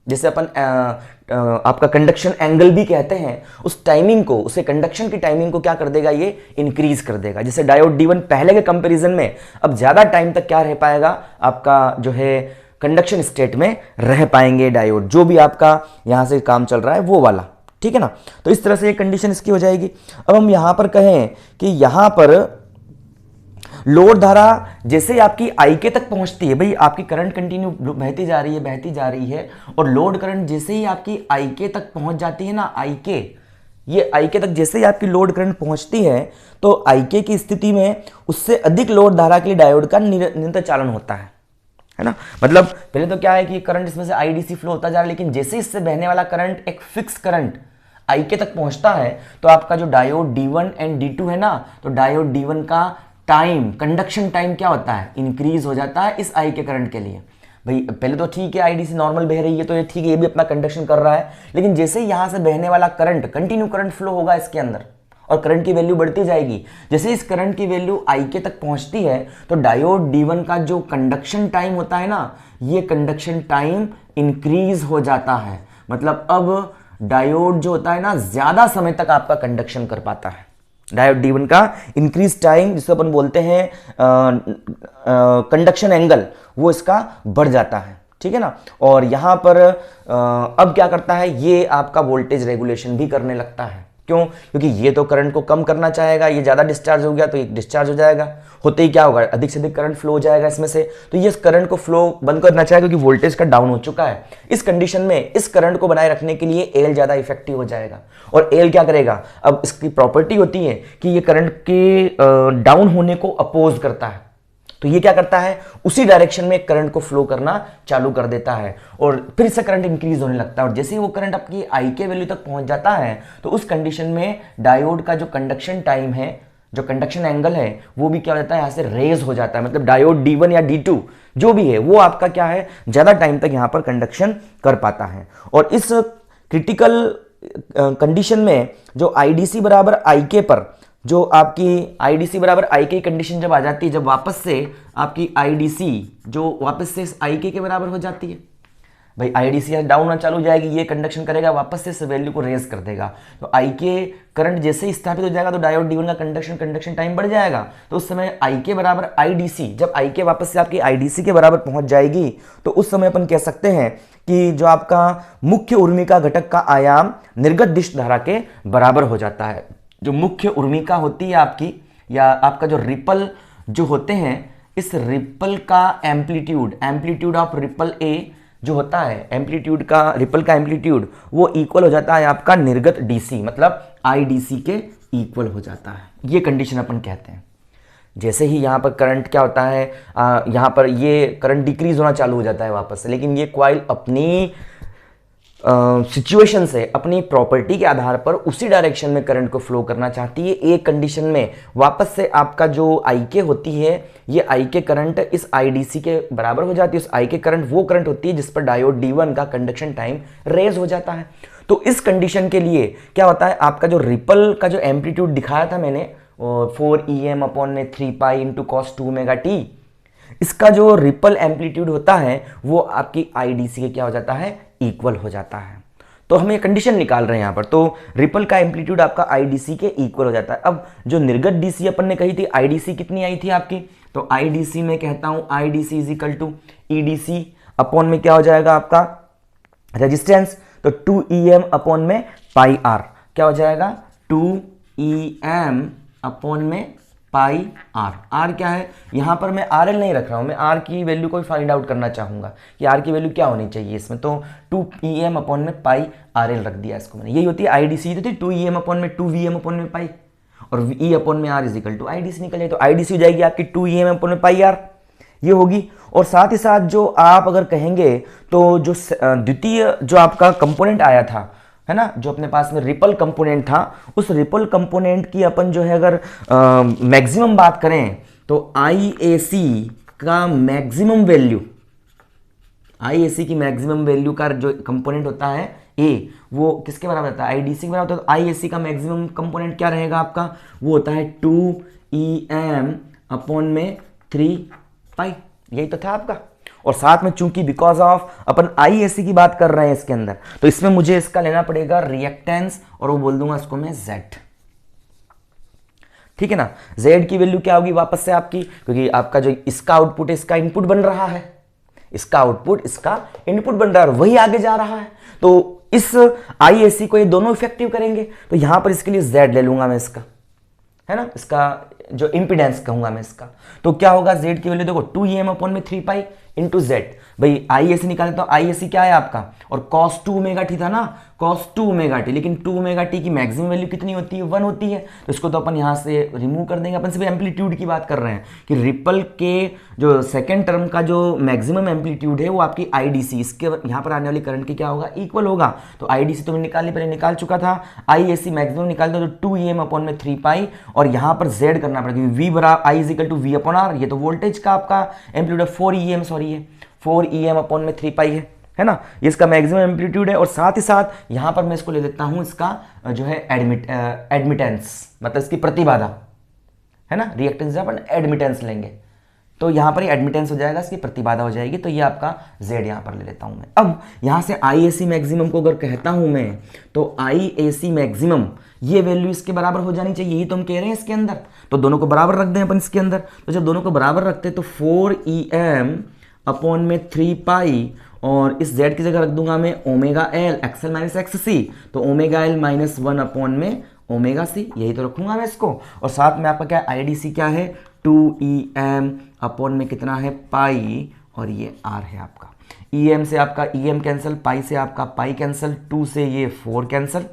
जैसे अपन आपका कंडक्शन एंगल भी कहते हैं, उस टाइमिंग को, उसे कंडक्शन की टाइमिंग को क्या कर देगा, ये इंक्रीज कर देगा। जैसे डायोड D1 पहले के कंपैरिजन में अब ज्यादा टाइम तक क्या रह पाएगा, आपका जो है कंडक्शन स्टेट में रह पाएंगे डायोड, जो भी आपका यहां से काम चल रहा है वो वाला। ठीक है ना, तो इस तरह से ये कंडीशन इसकी हो जाएगी। अब हम यहां पर कहें कि यहां पर लोड धारा जैसे ही आपकी IK तक पहुंचती है, भाई आपकी करंट कंटिन्यू बहती जा रही है, और लोड करंट जैसे ही आपकी IK तक पहुंच जाती है ना, IK, ये IK तक जैसे ही आपकी लोड करंट पहुंचती है तो IK की स्थिति में उससे अधिक लोड धारा के लिए डायोड का निरंतर चालन होता है ना। मतलब पहले तो क्या है कि करंट इसमें से IDC फ्लो होता जा रहा है, लेकिन जैसे इससे बहने वाला करंट एक फिक्स करंट IK तक पहुंचता है तो आपका जो डायोड D1 एंड D2 है ना, तो डायोड D1 का टाइम, कंडक्शन टाइम क्या होता है, इंक्रीज हो जाता है इस IK करंट के लिए। भाई पहले तो ठीक है IDC नॉर्मल बह रही है तो ये ठीक है, ये भी अपना कंडक्शन कर रहा है, लेकिन जैसे ही यहां से बहने वाला करंट, कंटिन्यू करंट फ्लो होगा इसके अंदर, और करंट की वैल्यू बढ़ती जाएगी। जैसे इस करंट की वैल्यू IK तक पहुंचती है तो डायोड D1 का जो कंडक्शन टाइम होता है ना, ये कंडक्शन टाइम इंक्रीज हो जाता है। मतलब अब डायोड जो होता है ना, ज्यादा समय तक आपका कंडक्शन कर पाता है। डायोड D1 का इंक्रीज टाइम, जिसको अपन बोलते हैं कंडक्शन एंगल, वो इसका बढ़ जाता है। ठीक है ना। और यहां पर अब क्या करता है, ये आपका वोल्टेज रेगुलेशन भी करने लगता है। क्यों? क्योंकि ये तो करंट को कम करना चाहेगा, ये ज्यादा डिस्चार्ज हो गया तो ये डिस्चार्ज हो जाएगा, होते ही क्या होगा, अधिक से अधिक करंट फ्लो हो जाएगा इसमें से, तो ये करंट को फ्लो बंद करना चाहेगा क्योंकि वोल्टेज का डाउन हो चुका है। इस कंडीशन में इस करंट को बनाए रखने के लिए एल ज्यादा इफेक्टिव हो जाएगा। और एल क्या करेगा, अब इसकी प्रॉपर्टी होती है कि ये करंट के डाउन होने को अपोज करता है, तो ये क्या करता है, उसी डायरेक्शन में करंट को फ्लो करना चालू कर देता है और फिर से करंट इंक्रीज होने लगता है। और जैसे ही वो करंट आपकी IK वैल्यू तक पहुंच जाता है तो उस कंडीशन में डायोड का जो कंडक्शन टाइम है, जो कंडक्शन एंगल है, वो भी क्या हो जाता है, यहां से रेज हो जाता है। मतलब डायोड D1 या D2 जो भी है वो आपका क्या है, ज्यादा टाइम तक यहां पर कंडक्शन कर पाता है। और इस क्रिटिकल कंडीशन में जो IDC बराबर IK पर, जो आपकी IDC बराबर IK कंडीशन जब आ जाती है, जब वापस से आपकी IDC जो वापस से इस IK के बराबर हो जाती है, भाई IDC डाउन होना चालू हो जाएगी, ये कंडक्शन करेगा, वापस से इस वैल्यू को रेज कर देगा। तो IK करंट जैसे ही स्थापित हो जाएगा तो डायोड D1 का कंडक्शन टाइम बढ़ जाएगा। तो उस समय IK बराबर IDC, जब IK वापस से आपकी IDC के बराबर पहुंच जाएगी तो उस समय अपन कह सकते हैं कि जो आपका मुख्य उर्मिका घटक का आयाम निर्गत दिश धारा के बराबर हो जाता है। जो मुख्य उर्मिका होती है आपकी, या आपका जो रिपल जो होते हैं, इस रिपल का एम्पलीट्यूड ऑफ रिपल A जो होता है, एम्पलीट्यूड का, रिपल का एम्पलीट्यूड, वो इक्वल हो जाता है आपका निर्गत DC, मतलब IDC के इक्वल हो जाता है। ये कंडीशन अपन कहते हैं। जैसे ही यहाँ पर करंट क्या होता है, यहाँ पर ये करंट डिक्रीज होना चालू हो जाता है वापस से, लेकिन ये कॉइल अपनी सिचुएशन से, अपनी प्रॉपर्टी के आधार पर उसी डायरेक्शन में करंट को फ्लो करना चाहती है। एक कंडीशन में वापस से आपका जो IK होती है, ये IK करंट इस IDC के बराबर हो जाती है। उस IK करंट वो करंट होती है जिस पर डायोड D1 का कंडक्शन टाइम रेज हो जाता है। तो इस कंडीशन के लिए क्या होता है, आपका जो रिपल का जो एम्पलीट्यूड दिखाया था मैंने, 4Em/3 pi into cos 2ωt, इसका जो रिपल एम्पलीट्यूड होता है वो आपकी IDC के क्या हो जाता है, इक्वल हो जाता है। तो हम ये कंडीशन निकाल रहे हैं यहां पर, तो रिपल का एम्पलीट्यूड आपका IDC के इक्वल हो जाता है। अब जो निर्गत DC अपन ने कही थी, IDC कितनी आई थी आपकी, तो IDC में कहता हूं IDC is equal to EDC upon में क्या हो जाएगा आपका रेजिस्टेंस, तो 2Em अपॉन में पाई R क्या हो जाएगा, 2Em अपॉन में पाई R। R क्या है, यहां पर मैं RL नहीं रख रहा हूं, मैं R की वैल्यू को फाइंड आउट करना चाहूंगा कि R की वैल्यू क्या होनी चाहिए इसमें, तो 2Em अपॉन में पाई RL रख दिया इसको मैंने। यही होती है IDC, तो थी 2Em अपॉन में 2Vm अपॉन में पाई, और E अपॉन में R is equal to IDC निकल जाए, तो IDC हो जाएगी आपकी 2Em अपॉन में पाई R, ये होगी। और साथ ही साथ जो आप अगर कहेंगे तो जो द्वितीय जो आपका कंपोनेंट आया था, है ना, जो अपने पास में रिपल कंपोनेंट था, उस रिपल कंपोनेंट की अपन जो है अगर मैक्सिमम बात करें तो IAC का मैक्सिमम वैल्यू, IAC की मैक्सिमम वैल्यू का जो कंपोनेंट होता है A, वो किसके बराबर होता है, IDC के बराबर होता है। तो IAC का मैक्सिमम कंपोनेंट क्या रहेगा आपका, वो होता है 2Em अपॉन में 3 पाई, यही तो था आपका। और साथ में चूंकि बिकॉज ऑफ अपन IAC की बात कर रहे हैं इसके अंदर, तो इसमें मुझे इसका लेना पड़ेगा रिएक्टेंस, और वो बोल दूंगा इसको मैं Z, ठीक है ना। Z की वैल्यू क्या होगी वापस से आपकी, क्योंकि आपका जो इसका आउटपुट है इसका इनपुट बन रहा है, इसका आउटपुट इसका इनपुट बन रहा है, वही आगे जा रहा है, तो इस IAC को ये दोनों इफेक्टिव करेंगे। तो यहां पर इसके लिए Z ले लूंगा मैं इसका, है ना, इसका जो इंपीडेंस कहूंगा मैं इसका। तो क्या होगा, Z की वैल्यू देखो 2Em अपॉन में 3 पाई इंटू Z, भाई IAC निकाले तो IAC क्या है आपका, और cos 2ωt था ना, cos 2ωt, लेकिन 2ωt की मैक्सिमम वैल्यू कितनी होती है, 1 होती है, तो इसको तो अपन यहाँ से रिमूव कर देंगे। अपन सिर्फ एम्पलीट्यूड की बात कर रहे हैं कि रिपल के जो सेकेंड टर्म का जो मैक्सिमम एम्पलीट्यूड है वो आपकी IDC, इसके यहाँ पर आने वाली करंट की क्या होगा, इक्वल होगा। तो IDC तो मैं निकालने पहले निकाल चुका था, IAC मैक्सिमम निकाल दो तो 2Em अपॉन में 3 पाई, और यहाँ पर Z करना पड़ेगा, V बराबर I is equal to V upon R, ये तो वोल्टेज का आपका एम्पलीट्यूड 4Em, सॉरी ये 4Em अपॉन में 3 पाई है, है ना, ये इसका मैक्सिमम एम्पलीट्यूड है। और साथ ही साथ यहाँ पर मैं इसको ले लेता हूँ इसका जो है एडमिटेंस, मतलब इसकी प्रतिबाधा, है ना, रिएक्टेंस से अपन एडमिटेंस लेंगे, तो यहाँ पर ये एडमिटेंस हो जाएगा, इसकी प्रतिबाधा हो जाएगी, तो ये आपका Z यहाँ पर ले लेता हूँ मैं। अब यहाँ से IAC मैक्सिमम को अगर कहता हूँ मैं, तो IAC मैक्सिमम ये वैल्यू इसके बराबर हो जानी चाहिए, यही तो हम कह रहे हैं इसके अंदर, तो दोनों को बराबर रख दें अपन इसके अंदर। तो जब दोनों को बराबर रखते हैं तो 4em अपॉन में 3 पाई, और इस Z की जगह रख दूंगा मैं omega L XL minus XC, तो ओमेगा एल माइनस 1 अपॉन में ओमेगा C, यही तो रखूंगा मैं इसको। और साथ में आपका क्या IDC क्या है, 2em अपॉन में कितना है पाई, और ये R है आपका। em से आपका em कैंसिल, पाई से आपका पाई कैंसिल, 2 से ये 4 कैंसिल,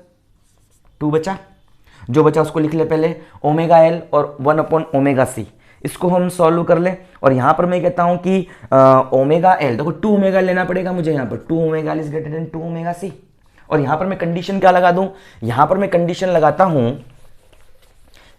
2 बचा, जो बचा उसको लिख ले पहले, ओमेगा एल और 1 अपॉन ओमेगा C, इसको हम सॉल्व कर ले। और यहाँ पर मैं कहता हूँ कि ओमेगा एल, देखो 2 ओमेगा लेना पड़ेगा मुझे यहाँ पर, 2 omega L is greater than 2 omega C। और यहाँ पर मैं कंडीशन क्या लगा दूँ, यहाँ पर मैं कंडीशन लगाता हूँ,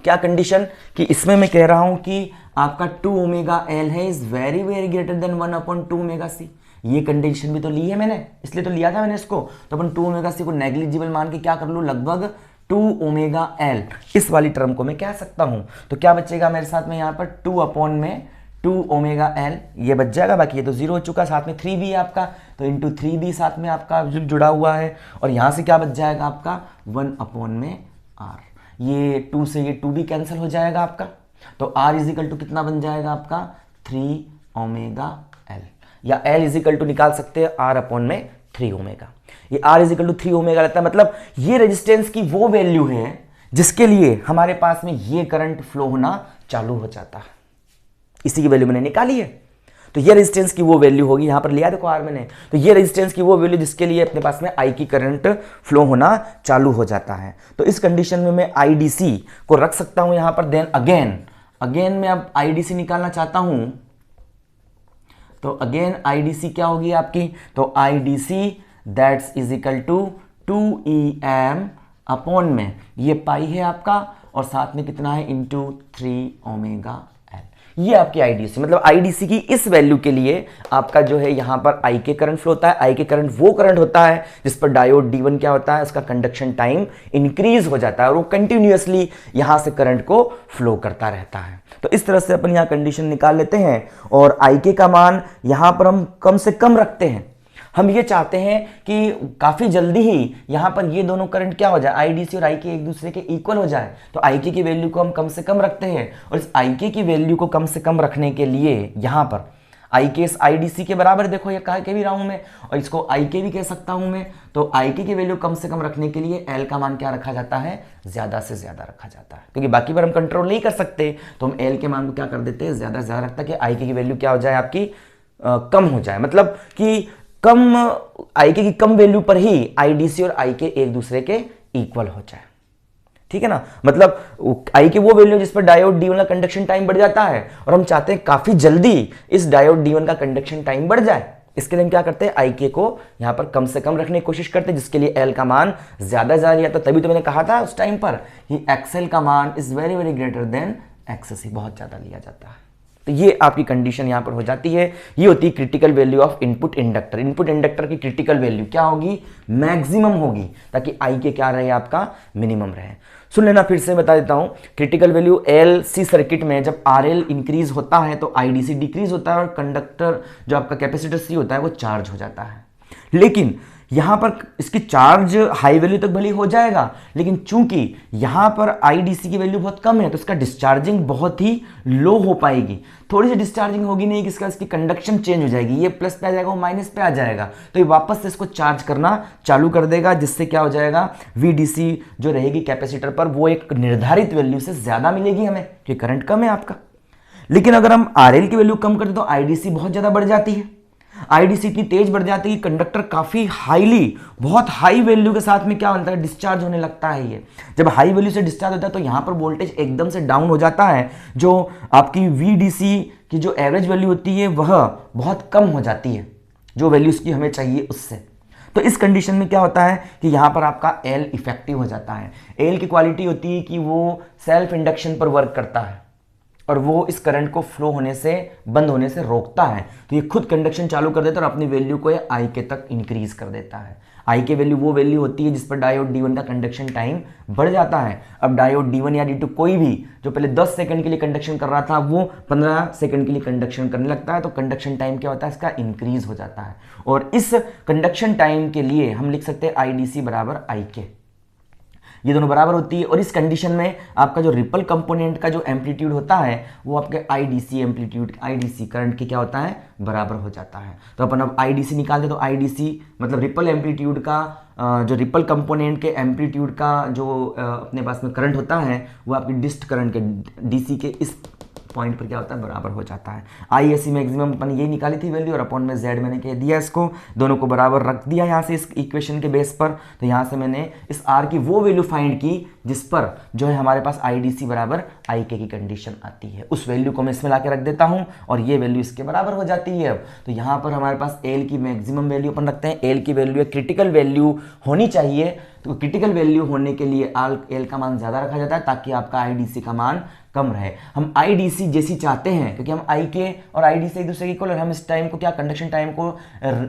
क्या कंडीशन, कि इसमें मैं कह रहा हूँ कि आपका 2 ओमेगा एल है is very very greater than 1 upon 2 omega C। ये कंडीशन भी तो ली है मैंने, इसलिए तो लिया था मैंने इसको। तो अपन 2 ओमेगा C को नेग्लिजिबल मान के क्या कर लूँ, लगभग 2 ओमेगा एल, इस वाली टर्म को मैं कह सकता हूँ। तो क्या बचेगा मेरे साथ में यहाँ पर 2 अपॉन में 2 ओमेगा एल, ये बच जाएगा, बाकी ये तो 0 हो चुका, साथ में 3 भी है आपका, तो इंटू 3 भी साथ में आपका जुड़ा हुआ है। और यहाँ से क्या बच जाएगा आपका 1 अपॉन में R, ये 2 से ये 2 भी कैंसिल हो जाएगा आपका, तो R इजिकल टू कितना बन जाएगा आपका 3 ओमेगा एल, या L इजिकल टू निकाल सकते हैं R अपॉन में 3 ओमेगा। ये R इजिकल टू 3 ओमेगा रहता है, मतलब ये रेजिस्टेंस की वो वैल्यू है जिसके लिए हमारे पास में ये करंट फ्लो होना चालू हो जाता है, इसी की वैल्यू मैंने निकाली है। तो ये रेजिस्टेंस की वो वैल्यू होगी, यहां पर लिया देखो R मैंने, तो ये रेजिस्टेंस की वो वैल्यू जिसके लिए अपने पास में I की करंट फ्लो होना चालू हो जाता है। तो इस कंडीशन में मैं IDC को रख सकता हूं यहां पर। देन अगेन मैं अब IDC निकालना चाहता हूं, तो अगेन IDC क्या होगी आपकी, तो IDC that's is equal to 2em upon में ये पाई है आपका, और साथ में कितना है इंटू 3 ओमेगा एल, ये आपकी IDC। मतलब IDC की इस वैल्यू के लिए आपका जो है यहाँ पर I के करंट फ्लो होता है। I के करंट वो करंट होता है जिस पर डायोड D1 क्या होता है, उसका कंडक्शन टाइम इंक्रीज हो जाता है और वो कंटिन्यूअसली यहाँ से करंट को फ्लो करता रहता है। तो इस तरह से अपन यहाँ कंडीशन निकाल लेते हैं, और IK का मान यहाँ पर हम कम से कम रखते हैं। हम ये चाहते हैं कि काफ़ी जल्दी ही यहाँ पर ये दोनों करंट क्या हो जाए, IDC और IK एक दूसरे के इक्वल हो जाए। तो IK की वैल्यू को हम कम से कम रखते हैं, और इस IK की वैल्यू को कम से कम रखने के लिए यहाँ पर IK इस IDC के बराबर, देखो ये कह के भी रहा हूँ मैं, और इसको IK भी कह सकता हूँ मैं। तो IK की वैल्यू कम से कम रखने के लिए L का मान क्या रखा जाता है, ज़्यादा से ज़्यादा रखा जाता है, क्योंकि बाकी पर हम कंट्रोल नहीं कर सकते, तो हम L के मान को क्या कर देते हैं, ज़्यादा से ज़्यादा रखता है कि IK की वैल्यू क्या हो जाए आपकी, कम हो जाए। मतलब कि कम IK की कम वैल्यू पर ही IDC और IK एक दूसरे के इक्वल हो जाए, ठीक है ना। मतलब IK वो वैल्यू जिस पर डायोड D1 का कंडक्शन टाइम बढ़ जाता है, और हम चाहते हैं काफी जल्दी इस डायोड D1 का कंडक्शन टाइम बढ़ जाए। इसके लिए हम क्या करते हैं, IK को यहां पर कम से कम रखने की कोशिश करते हैं, जिसके लिए L का मान ज्यादा लिया था। तभी तो मैंने कहा था उस टाइम पर कि XL का मान is very very greater than XC, बहुत ज्यादा लिया जाता है। तो ये आपकी कंडीशन यहां पर हो जाती है। ये होती है critical value of input inductor. Input inductor की क्रिटिकल वैल्यू क्या होगी, मैक्सिमम होगी, ताकि IK क्या रहे आपका, मिनिमम रहे। सुन लेना, फिर से बता देता हूं। क्रिटिकल वैल्यू LC सर्किट में जब RL इंक्रीज होता है तो IDC डिक्रीज होता है, और कंडक्टर जो आपका कैपेसिटर C होता है वो चार्ज हो जाता है। लेकिन यहां पर इसकी चार्ज हाई वैल्यू तक भले हो जाएगा, लेकिन चूंकि यहां पर IDC की वैल्यू बहुत कम है, तो इसका डिस्चार्जिंग बहुत ही लो हो पाएगी। थोड़ी सी डिस्चार्जिंग होगी नहीं, किसका, इसकी कंडक्शन चेंज हो जाएगी, ये प्लस पे आ जाएगा वो माइनस पे आ जाएगा, तो ये वापस से इसको चार्ज करना चालू कर देगा, जिससे क्या हो जाएगा, VDC जो रहेगी कैपेसिटर पर वो एक निर्धारित वैल्यू से ज्यादा मिलेगी हमें, क्योंकि करंट कम है आपका। लेकिन अगर हम RL की वैल्यू कम कर दे तो IDC बहुत ज्यादा बढ़ जाती है। IDC इतनी तेज बढ़ जाती है कि कंडक्टर काफी हाईली, बहुत हाई वैल्यू के साथ में क्या होता है, डिस्चार्ज होने लगता है। ये जब हाई वैल्यू से डिस्चार्ज होता है तो यहां पर वोल्टेज एकदम से डाउन हो जाता है, जो आपकी VDC की जो एवरेज वैल्यू होती है वह बहुत कम हो जाती है, जो वैल्यू उसकी हमें चाहिए उससे। तो इस कंडीशन में क्या होता है कि यहां पर आपका L इफेक्टिव हो जाता है। L की क्वालिटी होती है कि वो सेल्फ इंडक्शन पर वर्क करता है, और वो इस करंट को फ्लो होने से, बंद होने से रोकता है। तो ये खुद कंडक्शन चालू कर देता है और अपनी वैल्यू को ये आई के तक इंक्रीज कर देता है। आई की वैल्यू वो वैल्यू होती है जिस पर डायोड D1 का कंडक्शन टाइम बढ़ जाता है। अब डायोड D1 या D2 कोई भी जो पहले 10 सेकंड के लिए कंडक्शन कर रहा था वो 15 सेकंड के लिए कंडक्शन करने लगता है, तो कंडक्शन टाइम क्या होता है, इसका इंक्रीज हो जाता है। और इस कंडक्शन टाइम के लिए हम लिख सकते हैं IDC बराबर IK, ये दोनों बराबर होती है। और इस कंडीशन में आपका जो रिपल कंपोनेंट का जो एम्पलीट्यूड होता है वो आपके IDC एम्पलीट्यूड, IDC करंट के क्या होता है, बराबर हो जाता है। तो अपन अब IDC निकालते, तो IDC मतलब रिपल एम्पलीट्यूड का जो रिपल कंपोनेंट के एम्पलीट्यूड का जो अपने पास में करंट होता है वो आपकी डिस्ट करंट के DC के इस पॉइंट पर क्या होता है, बराबर हो जाता है। ISC मैक्सिमम अपन ये निकाली थी वैल्यू और अपॉन में Z मैंने कह दिया, इसको दोनों को बराबर रख दिया यहाँ से इस इक्वेशन के बेस पर। तो यहाँ से मैंने इस R की वो वैल्यू फाइंड की जिस पर जो है हमारे पास IDC बराबर IK की कंडीशन आती है, उस वैल्यू को मैं इसमें ला के रख देता हूँ और ये वैल्यू इसके बराबर हो जाती है। अब तो यहाँ पर हमारे पास L की मैक्सिमम वैल्यू अपन रखते हैं, L की वैल्यू है क्रिटिकल वैल्यू होनी चाहिए। तो क्रिटिकल वैल्यू होने के लिए L का मान ज़्यादा रखा जाता है ताकि आपका IDC का मान कम रहे। हम IDC जैसी चाहते हैं क्योंकि हम IK और IDC एक दूसरे के इक्वल, और हम इस टाइम को क्या, कंडक्शन टाइम को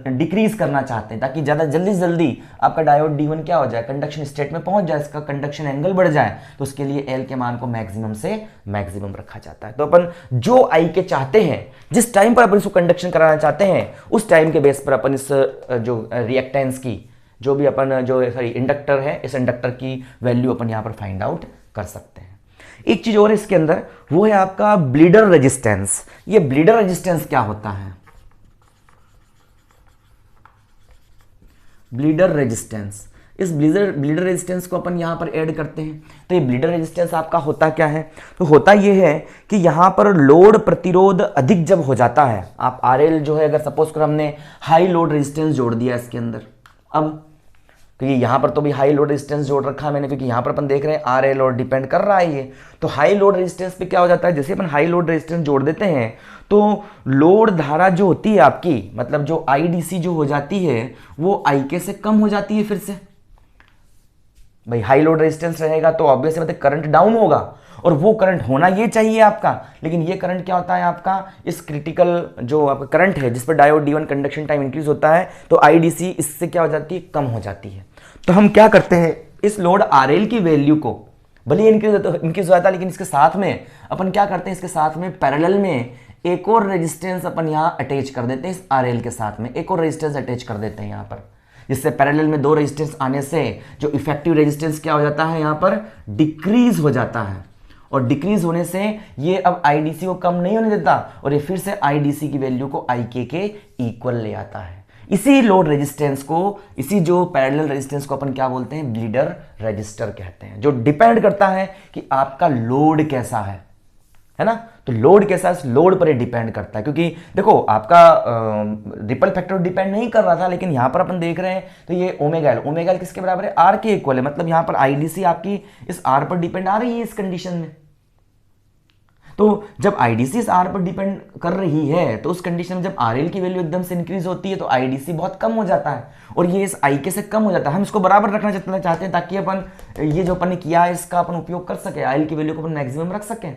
डिक्रीज करना चाहते हैं ताकि ज़्यादा जल्दी से जल्दी आपका डायोड D1 क्या हो जाए, कंडक्शन स्टेट में पहुंच जाए, इसका कंडक्शन एंगल बढ़ जाए। तो उसके लिए L के मान को मैक्सिमम से मैक्सिमम रखा जाता है। तो अपन जो IK चाहते हैं, जिस टाइम पर अपन इसको कंडक्शन कराना चाहते हैं, उस टाइम के बेस पर अपन इस जो रिएक्टेंस की जो भी अपन जो इंडक्टर है, इस इंडक्टर की वैल्यू अपन यहाँ पर फाइंड आउट कर सकते हैं। एक चीज और है इसके अंदर, वो है आपका ब्लीडर रेजिस्टेंस। ये ब्लीडर रेजिस्टेंस क्या होता है, ब्लीडर रेजिस्टेंस, इस ब्लीडर रेजिस्टेंस को अपन यहां पर ऐड करते हैं। तो ये ब्लीडर रेजिस्टेंस आपका होता क्या है, तो होता ये है कि यहां पर लोड प्रतिरोध अधिक जब हो जाता है, आप RL जो है, अगर सपोज कर हमने हाई लोड रेजिस्टेंस जोड़ दिया इसके अंदर, अब क्योंकि यहाँ पर तो भी हाई लोड रेजिस्टेंस जोड़ रखा है मैंने, क्योंकि यहाँ पर अपन देख रहे हैं RL और डिपेंड कर रहा है ये, तो हाई लोड रेजिस्टेंस पे क्या हो जाता है, जैसे अपन हाई लोड रेजिस्टेंस जोड़ देते हैं तो लोड धारा जो होती है आपकी, मतलब जो IDC जो हो जाती है वो IK से कम हो जाती है। फिर से भाई हाई लोड रेजिस्टेंस रहेगा तो ऑब्वियसली मतलब करंट डाउन होगा, और वो करंट होना ये चाहिए आपका, लेकिन ये करंट क्या होता है आपका, इस क्रिटिकल जो आपका करंट है जिस पर diode D1 conduction time increase होता है, तो IDC इससे क्या हो जाती है, कम हो जाती है। तो हम क्या करते हैं, इस लोड RL की वैल्यू को भले इंक्रीज हो जाता है, लेकिन इसके साथ में अपन क्या करते हैं, इसके साथ में पैरेलल में एक और रेजिस्टेंस अपन यहाँ अटैच कर देते हैं, इस RL के साथ में एक और रेजिस्टेंस अटैच कर देते हैं यहाँ पर, जिससे पैरेलल में दो रेजिस्टेंस आने से जो इफेक्टिव रेजिस्टेंस क्या हो जाता है, यहाँ पर डिक्रीज हो जाता है। और डिक्रीज होने से ये अब IDC को कम नहीं होने देता और ये फिर से IDC की वैल्यू को IK के इक्वल ले आता है। इसी लोड रेजिस्टेंस को, इसी जो पैरेलल रेजिस्टेंस को अपन क्या बोलते हैं, ब्लीडर रेजिस्टर कहते हैं, जो डिपेंड करता है कि आपका लोड कैसा है ना। तो लोड कैसा है, लोड पर डिपेंड करता है, क्योंकि देखो आपका रिपल फैक्टर डिपेंड नहीं कर रहा था, लेकिन यहां पर अपन देख रहे हैं तो ये ओमेगा एल किसके बराबर है, R के इक्वल है, मतलब यहां पर IDC आपकी इस R पर डिपेंड आ रही है इस कंडीशन में। तो जब IDC इस R पर डिपेंड कर रही है तो उस कंडीशन में जब RL की वैल्यू एकदम से इंक्रीज होती है तो IDC बहुत कम हो जाता है और ये इस IK से कम हो जाता है। हम इसको बराबर रखना चाहते हैं ताकि अपन ये जो अपन ने किया है इसका अपन उपयोग कर सके, RL की वैल्यू को अपन मैक्सिमम रख सकें।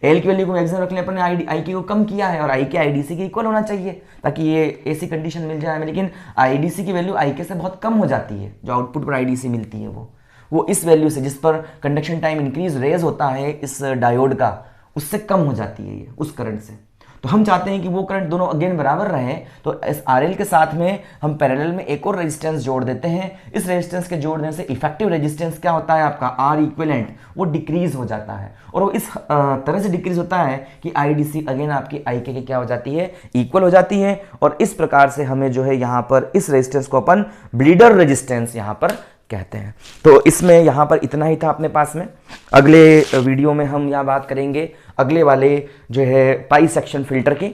L की वैल्यू को मैक्सिमम रखने अपन ने IK को कम किया है और IK IDC के इक्वल होना चाहिए ताकि ये ऐसी कंडीशन मिल जाए हमें, लेकिन IDC की वैल्यू IK से बहुत कम हो जाती है। जो आउटपुट पर IDC मिलती है वो इस वैल्यू से, जिस पर कंडक्शन टाइम इंक्रीज रेज होता है इस डायोड का, उससे कम हो जाती है ये उस करंट से। तो हम चाहते हैं कि वो करंट दोनों अगेन बराबर रहे, तो इस RL के साथ में हम पैरेलल में एक और रेजिस्टेंस जोड़ देते हैं। इस रेजिस्टेंस के जोड़ने से इफेक्टिव रेजिस्टेंस क्या होता है आपका R इक्विवेलेंट, वो डिक्रीज हो जाता है और वो इस तरह से डिक्रीज होता है कि IDC अगेन आपकी IK की क्या हो जाती है, इक्वल हो जाती है। और इस प्रकार से हमें जो है यहाँ पर इस रेजिस्टेंस को अपन ब्लीडर रेजिस्टेंस यहाँ पर कहते हैं। तो इसमें यहाँ पर इतना ही था अपने पास में। अगले वीडियो में हम यहाँ बात करेंगे अगले वाले जो है पाई सेक्शन फिल्टर की।